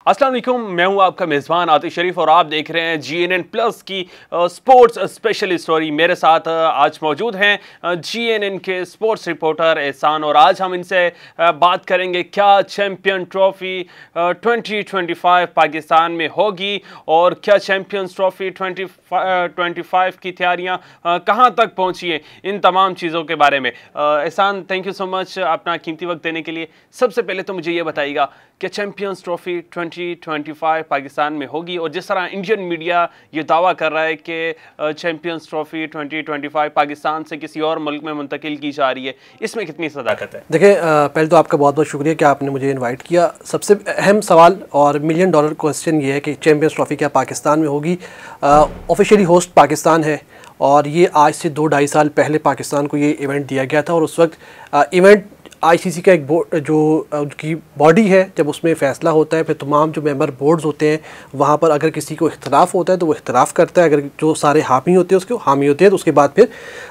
अस्सलाम वालेकुम, मैं हूं आपका मेज़बान आतिश शरीफ और आप देख रहे हैं GNN प्लस की स्पोर्ट्स स्पेशल स्टोरी। मेरे साथ आज मौजूद हैं GNN के स्पोर्ट्स रिपोर्टर एहसान और आज हम इनसे बात करेंगे क्या चैम्पियन ट्रॉफी 2025 पाकिस्तान में होगी और क्या चैम्पियंस ट्रॉफी 2025 की तैयारियां कहां तक पहुंची हैं, इन तमाम चीज़ों के बारे में। एहसान, थैंक यू सो मच अपना कीमती वक्त देने के लिए। सबसे पहले तो मुझे ये बताइएगा कि चैम्पियंस ट्रॉफी 2025 पाकिस्तान में होगी और जिस तरह इंडियन मीडिया ये दावा कर रहा है कि चैम्पियंस ट्रॉफी 2025 पाकिस्तान से किसी और मुल्क में मुंतकिल की जा रही है, इसमें कितनी सदाकत है? देखिए, पहले तो आपका बहुत बहुत शुक्रिया कि आपने मुझे इनवाइट किया। सबसे अहम सवाल और मिलियन डॉलर क्वेश्चन ये है कि चैम्पियंस ट्रॉफी क्या पाकिस्तान में होगी। ऑफिशियली होस्ट पाकिस्तान है और ये आज से 2-2.5 साल पहले पाकिस्तान को ये इवेंट दिया गया था और उस वक्त इवेंट ICC का एक बोर्ड जो उनकी बॉडी है, जब उसमें फ़ैसला होता है फिर तमाम जो मेंबर बोर्ड्स होते हैं वहाँ पर अगर किसी को इख्तलाफ होता है तो वो इख्तलाफ करता है, अगर जो सारे हामी होते हैं उसको हामी होते हैं तो उसके बाद फिर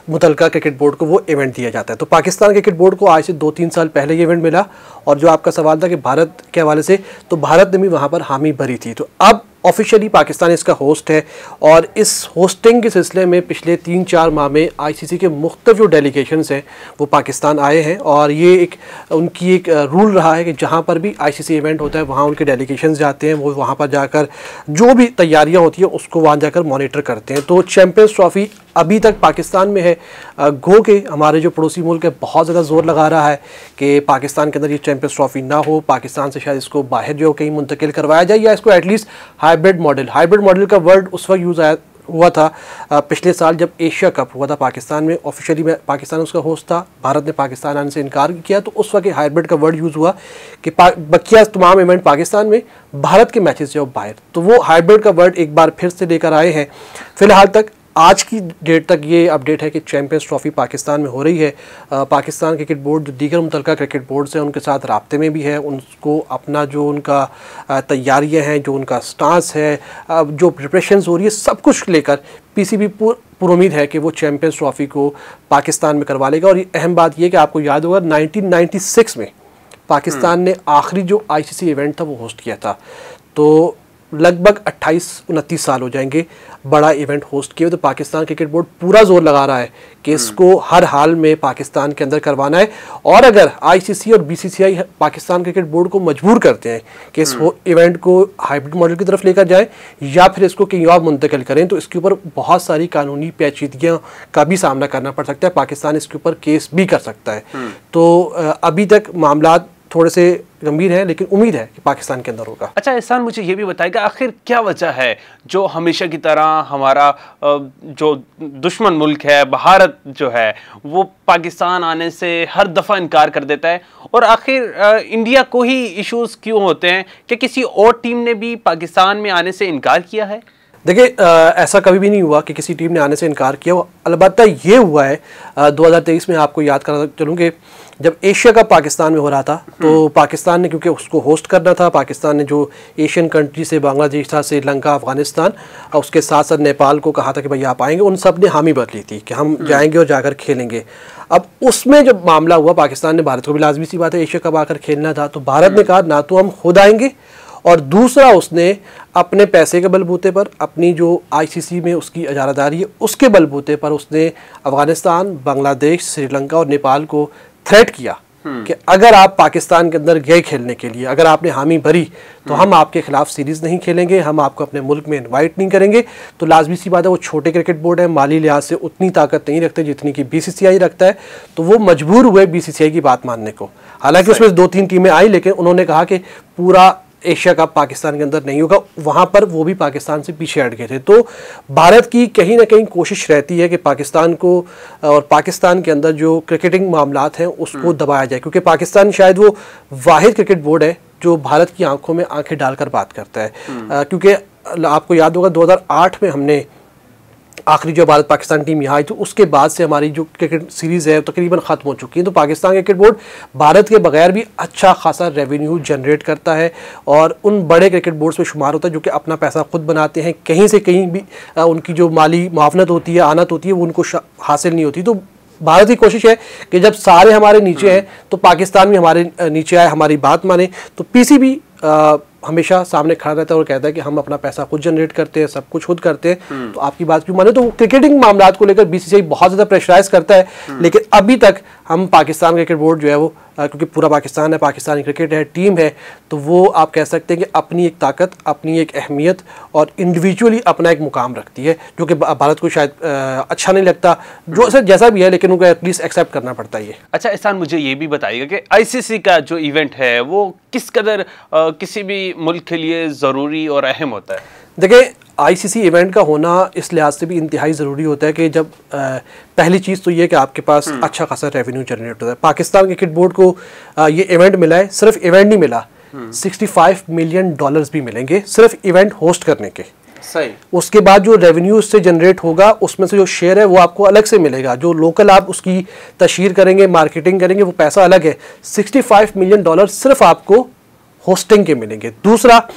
मुतलका क्रिकेट बोर्ड को वो इवेंट दिया जाता है। तो पाकिस्तान क्रिकेट बोर्ड को आज से 2-3 साल पहले ये इवेंट मिला और जो आपका सवाल था कि भारत के हवाले से, तो भारत ने भी वहाँ पर हामी भरी थी। तो अब ऑफिशियली पाकिस्तान इसका होस्ट है और इस होस्टिंग के सिलसिले में पिछले 3-4 माह में ICC के मुख्तलिफ जो डेलीगेशंस हैं वो पाकिस्तान आए हैं और ये उनकी एक रूल रहा है कि जहाँ पर भी ICC इवेंट होता है वहाँ उनके डेलीगेशंस जाते हैं, वो वहाँ पर जाकर जो भी तैयारियाँ होती हैं उसको वहाँ जाकर मॉनिटर करते हैं। तो चैम्पियंस ट्रॉफी अभी तक पाकिस्तान में है। गो के हमारे जो पड़ोसी मुल्क है बहुत ज़्यादा ज़ोर लगा रहा है कि पाकिस्तान के अंदर ये चैम्पियंस ट्रॉफी ना हो, पाकिस्तान से शायद इसको बाहर जो कहीं मुंतकिल करवाया जाए या इसको एटलीस्ट हाइब्रिड मॉडल का वर्ड उस वक्त यूज़ हुआ था पिछले साल जब एशिया कप हुआ था पाकिस्तान में। ऑफिशियली में पाकिस्तान उसका होस्ट था, भारत ने पाकिस्तान आने से इनकार किया तो उस वक्त हाइब्रिड का वर्ड यूज़ हुआ कि बकिया तमाम इवेंट पाकिस्तान में, भारत के मैचेस जो बाहर। तो वो हाइब्रिड का वर्ड एक बार फिर से लेकर आए हैं। फ़िलहाल तक आज की डेट तक ये अपडेट है कि चैम्पियंस ट्रॉफी पाकिस्तान में हो रही है। पाकिस्तान क्रिकेट बोर्ड जो दीगर मुतलका क्रिकेट बोर्ड हैं उनके साथ राब्ते में भी है, उनको अपना जो उनका तैयारियां हैं, जो उनका स्टांस है, जो प्रिपरेशंस हो रही है, सब कुछ लेकर PCB पुरुमीद है कि वो चैम्पियंस ट्रॉफी को पाकिस्तान में करवा लेगा। और ये अहम बात ये कि आपको याद होगा 1996 में पाकिस्तान ने आखिरी जो ICC इवेंट था वो होस्ट किया था। तो लगभग 28-29 साल हो जाएंगे बड़ा इवेंट होस्ट किए। तो पाकिस्तान क्रिकेट बोर्ड पूरा जोर लगा रहा है कि इसको हर हाल में पाकिस्तान के अंदर करवाना है और अगर ICC और BCCI पाकिस्तान क्रिकेट बोर्ड को मजबूर करते हैं कि इस इवेंट को हाइब्रिड मॉडल की तरफ लेकर जाएं या फिर इसको कहीं और मुंतकिल करें तो इसके ऊपर बहुत सारी कानूनी पेचीदगियों का भी सामना करना पड़ सकता है। पाकिस्तान इसके ऊपर केस भी कर सकता है। तो अभी तक मामला थोड़े से गंभीर है लेकिन उम्मीद है कि पाकिस्तान के अंदर होगा। अच्छा एहसान, मुझे ये भी बताएगा आखिर क्या वजह है जो हमेशा की तरह हमारा जो दुश्मन मुल्क है भारत जो है वो पाकिस्तान आने से हर दफ़ा इनकार कर देता है और आखिर इंडिया को ही इश्यूज क्यों होते हैं कि किसी और टीम ने भी पाकिस्तान में आने से इनकार किया है? देखिए, ऐसा कभी भी नहीं हुआ कि किसी टीम ने आने से इनकार किया। अलबत्ता ये हुआ है 2023 में, आपको याद करा चलूँगे जब एशिया कप पाकिस्तान में हो रहा था तो पाकिस्तान ने, क्योंकि उसको होस्ट करना था, पाकिस्तान ने जो एशियन कंट्री से बांग्लादेश था, श्रीलंका, अफगानिस्तान और उसके साथ साथ नेपाल को कहा था कि भाई आप आएंगे, उन सब ने हामी भर ली थी कि हम जाएंगे और जाकर खेलेंगे। अब उसमें जब मामला हुआ, पाकिस्तान ने, भारत को भी लाजमी सी बात है एशिया कप आकर खेलना था, तो भारत ने कहा ना तो हम खुद आएंगे और दूसरा उसने अपने पैसे के बलबूते पर, अपनी जो ICC में उसकी इजारादारी है उसके बलबूते पर उसने अफगानिस्तान, बांग्लादेश, श्रीलंका और नेपाल को थ्रेट किया कि अगर आप पाकिस्तान के अंदर गए खेलने के लिए, अगर आपने हामी भरी तो हम आपके खिलाफ सीरीज़ नहीं खेलेंगे, हम आपको अपने मुल्क में इनवाइट नहीं करेंगे। तो लाजमी सी बात है वो छोटे क्रिकेट बोर्ड है, माली लिहाज से उतनी ताकत नहीं रखते जितनी कि BCCI रखता है। तो वो मजबूर हुए BCCI की बात मानने को। हालांकि उसमें 2-3 टीमें आई लेकिन उन्होंने कहा कि पूरा एशिया कप पाकिस्तान के अंदर नहीं होगा, वहाँ पर वो भी पाकिस्तान से पीछे हट गए थे। तो भारत की कहीं ना कहीं कोशिश रहती है कि पाकिस्तान को और पाकिस्तान के अंदर जो क्रिकेटिंग मामलात हैं उसको दबाया जाए, क्योंकि पाकिस्तान शायद वो वाहिद क्रिकेट बोर्ड है जो भारत की आंखों में आंखें डालकर बात करता है। क्योंकि आपको याद होगा 2008 में हमने आखिरी जो भारत पाकिस्तान टीम यहाँ आई तो उसके बाद से हमारी जो क्रिकेट सीरीज़ है तकरीबन ख़त्म हो चुकी है। तो पाकिस्तान क्रिकेट बोर्ड भारत के बगैर भी अच्छा खासा रेवेन्यू जनरेट करता है और उन बड़े क्रिकेट बोर्ड्स में शुमार होता है जो कि अपना पैसा खुद बनाते हैं। कहीं से कहीं भी उनकी जो माली मुआवनत होती है, आनत होती है, वो उनको हासिल नहीं होती। तो भारत की कोशिश है कि जब सारे हमारे नीचे हैं तो पाकिस्तान भी हमारे नीचे आए, हमारी बात माने। तो PCB हमेशा सामने खड़ा रहता है और कहता है कि हम अपना पैसा खुद जनरेट करते हैं, सब कुछ खुद करते हैं, तो आपकी बात क्यों माने। तो क्रिकेटिंग मामलात को लेकर बीसीसीआई बहुत ज़्यादा प्रेशराइज करता है, लेकिन अभी तक हम पाकिस्तान क्रिकेट बोर्ड जो है वो क्योंकि पूरा पाकिस्तान है, पाकिस्तानी क्रिकेट है, टीम है, तो वो आप कह सकते हैं कि अपनी एक ताकत, अपनी एक अहमियत और इंडिविजुअली अपना एक मुकाम रखती है, जो कि भारत को शायद अच्छा नहीं लगता, जो सर जैसा भी है, लेकिन उनको एटलीस्ट एक्सेप्ट करना पड़ता है ये। अच्छा एहसान, मुझे ये भी बताइएगा कि आईसीसी का जो इवेंट है वो किस कदर किसी भी मुल्क के लिए ज़रूरी और अहम होता है? देखिए, आईसीसी इवेंट का होना इस लिहाज से भी इंतहाई ज़रूरी होता है कि जब पहली चीज़ तो ये कि आपके पास अच्छा खासा रेवेन्यू जनरेट होता है। पाकिस्तान क्रिकेट बोर्ड को ये इवेंट मिला है, सिर्फ इवेंट नहीं मिला, $65 मिलियन भी मिलेंगे सिर्फ इवेंट होस्ट करने के। सही। उसके बाद जो रेवेन्यू उससे जनरेट होगा उसमें से जो शेयर है वो आपको अलग से मिलेगा, जो लोकल आप उसकी तशहीर करेंगे, मार्केटिंग करेंगे, वो पैसा अलग है। $65 मिलियन सिर्फ आपको होस्टिंग के मिलेंगे। दूसरा,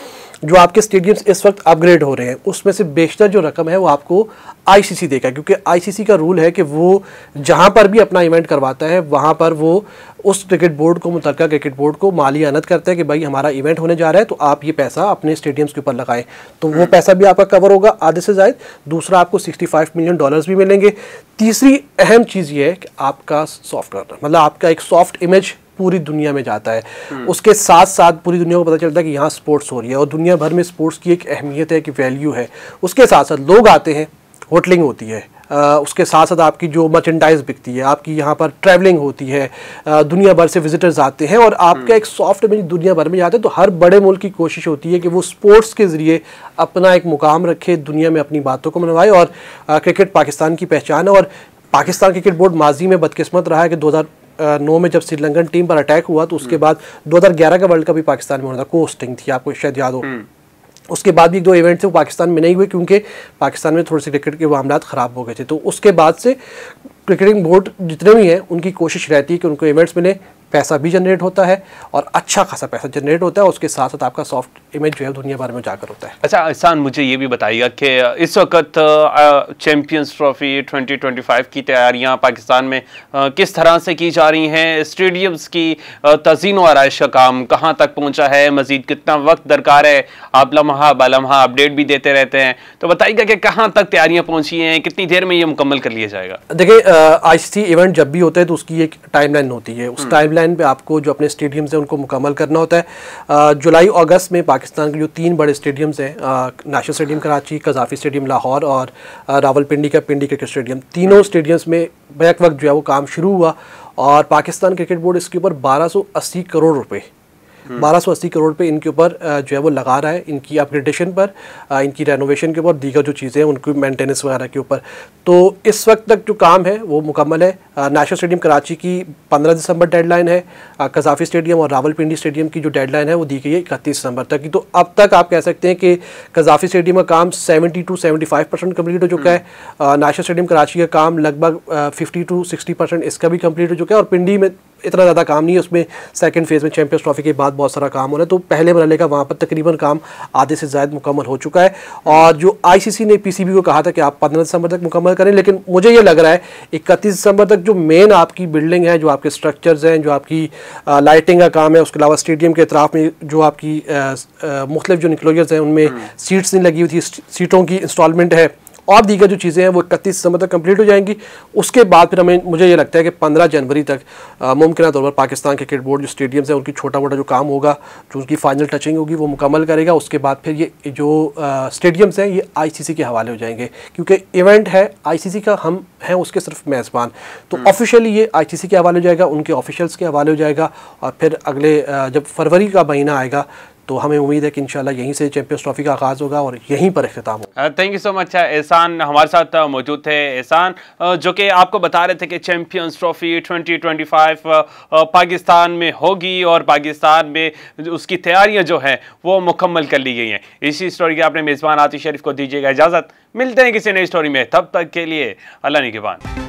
जो आपके स्टेडियम्स इस वक्त अपग्रेड हो रहे हैं उसमें से बेशतर जो रकम है वो आपको आईसीसी देगा, क्योंकि आईसीसी का रूल है कि वो जहां पर भी अपना इवेंट करवाता है वहां पर वो उस क्रिकेट बोर्ड को, मुतल्लिका क्रिकेट बोर्ड को माली अनद करता है कि भाई हमारा इवेंट होने जा रहा है तो आप ये पैसा अपने स्टेडियम्स के ऊपर लगाएं, तो वो पैसा भी आपका कवर होगा आधे से ज़ायद। दूसरा, आपको $65 मिलियन भी मिलेंगे। तीसरी अहम चीज़ ये है कि आपका सॉफ्टवेयर, मतलब आपका एक सॉफ्ट इमेज पूरी दुनिया में जाता है। उसके साथ साथ पूरी दुनिया को पता चलता है कि यहाँ स्पोर्ट्स हो रही है और दुनिया भर में स्पोर्ट्स की एक अहमियत है, कि वैल्यू है। उसके साथ साथ लोग आते हैं, होटलिंग होती है, उसके साथ साथ आपकी जो मर्चेंडाइज बिकती है, आपकी यहाँ पर ट्रैवलिंग होती है, दुनिया भर से विजिटर्स आते हैं और आपका एक सॉफ्ट इमेज दुनिया भर में जाते हैं। तो हर बड़े मुल्क की कोशिश होती है कि वो स्पोर्ट्स के ज़रिए अपना एक मुकाम रखे, दुनिया में अपनी बातों को मनवाए, और क्रिकेट पाकिस्तान की पहचान है। और पाकिस्तान क्रिकेट बोर्ड माजी में बदकिस्मत रहा है कि 2009 में जब श्रीलंकन टीम पर अटैक हुआ तो उसके बाद 2011 का वर्ल्ड कप भी पाकिस्तान में होना था, को होस्टिंग थी, आपको शायद याद हो। उसके बाद भी 2 इवेंट थे वो पाकिस्तान में नहीं हुए क्योंकि पाकिस्तान में थोड़े से क्रिकेट के मामलात ख़राब हो गए थे। तो उसके बाद से क्रिकेटिंग बोर्ड जितने भी हैं उनकी कोशिश रहती है कि उनको इवेंट्स मिले, पैसा भी जनरेट होता है और अच्छा खासा पैसा जनरेट होता है, उसके साथ साथ आपका सॉफ्ट इमेज जो है दुनिया भर में जाकर होता है। अच्छा एहसान, मुझे ये भी बताइएगा कि इस वक्त चैंपियंस ट्रॉफी 2025 की तैयारियां पाकिस्तान में किस तरह से की जा रही हैं? स्टेडियम्स की तज़ीन व आराइश का काम कहाँ तक पहुँचा है? मज़ीद कितना वक्त दरकार है? आप लम्हा बलम्हा अपडेट भी देते रहते हैं, तो बताइएगा कि कहाँ तक तैयारियाँ पहुँची हैं, कितनी देर में ये मुकम्मल कर लिया जाएगा? देखिए, आईसीसी इवेंट जब भी होता है तो उसकी एक टाइमलाइन होती है। उस टाइमलाइन पे आपको जो अपने स्टेडियम्स हैं उनको मुकम्मल करना होता है। जुलाई अगस्त में पाकिस्तान के जो 3 बड़े स्टेडियम्स हैं, national stadium Karachi, Gaddafi stadium Lahore और रावलपिंडी का पिंडी क्रिकेट स्टेडियम, तीनों स्टेडियम्स में बैक वक्त जो है वो काम शुरू हुआ और पाकिस्तान क्रिकेट बोर्ड इसके ऊपर 1280 करोड़ रुपए 1280 करोड़ पे इनके ऊपर जो है वो लगा रहा है, इनकी अपग्रेडेशन पर, इनकी रेनोवेशन के ऊपर, दीगर जो चीज़ें हैं उनकी मेंटेनेंस वगैरह के ऊपर। तो इस वक्त तक जो काम है वो मुकम्मल है। नेशनल स्टेडियम कराची की 15 दिसंबर डेडलाइन है, कज़ाफ़ी स्टेडियम और रावलपिंडी स्टेडियम की जो डेडलाइन है वो दी गई है 31 दिसंबर तक की। तो अब तक आप कह सकते हैं कि कज़ाफ़ी स्टेडियम का काम 70 to 75% कम्प्लीट हो चुका है। नेशनल स्टेडियम कराची का काम लगभग 50 to 60% इसका भी कम्प्लीट हो चुका है और पिंडी में इतना ज़्यादा काम नहीं है, उसमें सेकंड फेज़ में चैंपियंस ट्रॉफी के बाद बहुत सारा काम हो रहा है। तो पहले मरहले का वहाँ पर तकरीबन काम आधे से ज़्यादा मुकम्मल हो चुका है और जो आईसीसी ने पीसीबी को कहा था कि आप 15 दिसंबर तक मुकम्मल करें, लेकिन मुझे ये लग रहा है 31 दिसंबर तक जो मेन आपकी बिल्डिंग है, जो आपके स्ट्रक्चर्स हैं, जो आपकी लाइटिंग का काम है, उसके अलावा स्टेडियम के अतराफ़ में जो आपकी मुख्तलिफ जो इंक्लोजर्स हैं उनमें सीट्स नहीं लगी हुई थी, सीटों की इंस्टॉलमेंट है और दीगर जो चीज़ें हैं वो 31 दिसंबर तक कंप्लीट हो जाएंगी। उसके बाद फिर मुझे ये लगता है कि 15 जनवरी तक मुमकिन तौर पर पाकिस्तान क्रिकेट बोर्ड जो स्टेडियम्स हैं उनकी छोटा मोटा जो काम होगा, जो उनकी फाइनल टचिंग होगी वो मुकम्मल करेगा। उसके बाद फिर ये जो स्टेडियम्स हैं ये आईसीसी के हवाले हो जाएंगे, क्योंकि इवेंट है आईसीसी का, हम हैं उसके सिर्फ मेज़बान। तो ऑफिशियली ये आईसीसी के हवाले हो जाएगा, उनके ऑफिशियल्स के हवाले हो जाएगा और फिर अगले जब फरवरी का महीना आएगा तो हमें उम्मीद है कि इंशाल्लाह यहीं से चैंपियंस ट्रॉफी का आगाज़ होगा और यहीं पर इख्तिताम होगा। Thank you so much. एहसान हमारे साथ मौजूद थे। एहसान जो कि आपको बता रहे थे कि चैंपियंस ट्रॉफी 2025 पाकिस्तान में होगी और पाकिस्तान में उसकी तैयारियां जो हैं वो मुकम्मल कर ली गई हैं। इसी स्टोरी के अपने मेज़बान आतिश शरीफ को दीजिएगा इजाज़त। मिलते हैं किसी नई स्टोरी में, तब तक के लिए अल्लाह निगहबान।